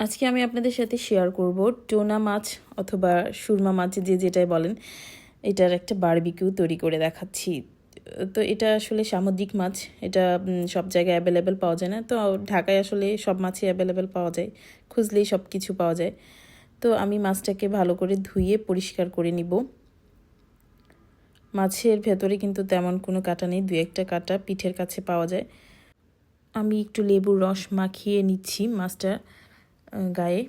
আজকে আমি আপনাদের সাথে শেয়ার করব টোনা মাছ অথবা সুরমা মাছ যে যেটাই বলেন, এটার একটা বারবিকিউ তৈরি করে দেখাচ্ছি। তো এটা আসলে সামুদ্রিক মাছ, এটা সব জায়গায় অ্যাভেলেবেল পাওয়া যায় না। তো ঢাকায় আসলে সব মাছই অ্যাভেলেবেল পাওয়া যায়, খুঁজলেই সব কিছু পাওয়া যায়। তো আমি মাছটাকে ভালো করে ধুয়ে পরিষ্কার করে নিব। মাছের ভেতরে কিন্তু তেমন কোনো কাঁটা নেই, দু একটা কাঁটা পিঠের কাছে পাওয়া যায়। আমি একটু লেবুর রস মাখিয়ে নিচ্ছি মাছটা গায়ে।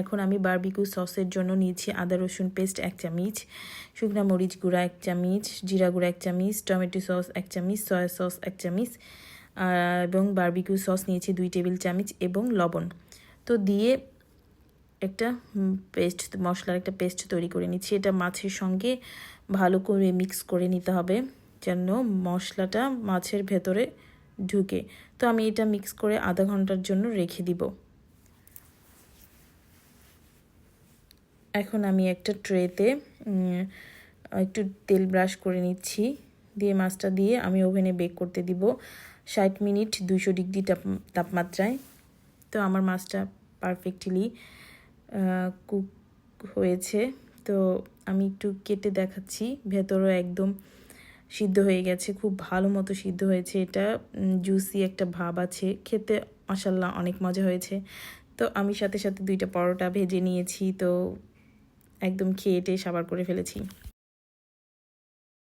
এখন আমি বারবিকিউ সসের জন্য নিয়েছি আদা রসুন পেস্ট 1 চামচ, শুকনা মরিচ গুঁড়া 1 চামচ, জিরা গুঁড়া 1 চামচ, টমেটো সস 1 চামচ, সয়া সস 1 চামচ এবং বারবিকিউ সস নিয়েছি 2 টেবিল চামচ এবং লবণ। তো দিয়ে একটা মশলার একটা পেস্ট তৈরি করে নিচ্ছি। এটা মাছের সঙ্গে ভালো করে মিক্স করে নিতে হবে যেন মশলাটা মাছের ভেতরে ঢুকে। তো আমি এটা মিক্স করে আধা ঘন্টার জন্য রেখে দিব। এখন আমি একটা ট্রেতে একটু তেল ব্রাশ করে নিচ্ছি, দিয়ে মাছটা দিয়ে আমি ওভেনে বেক করতে দিব 60 মিনিট 200 ডিগ্রি তাপমাত্রায়। তো আমার মাছটা পারফেক্টলি কুক হয়েছে। তো আমি একটু কেটে দেখাচ্ছি, ভেতরও একদম সিদ্ধ হয়ে গেছে, খুব ভালো মতো সিদ্ধ হয়েছে। এটা জুসি একটা ভাব আছে, খেতে মাশাআল্লাহ অনেক মজা হয়েছে। তো আমি সাথে সাথে 2টা পরোটা ভেজে নিয়েছি, তো একদম খেয়ে টেয়ে সাবার করে ফেলেছি।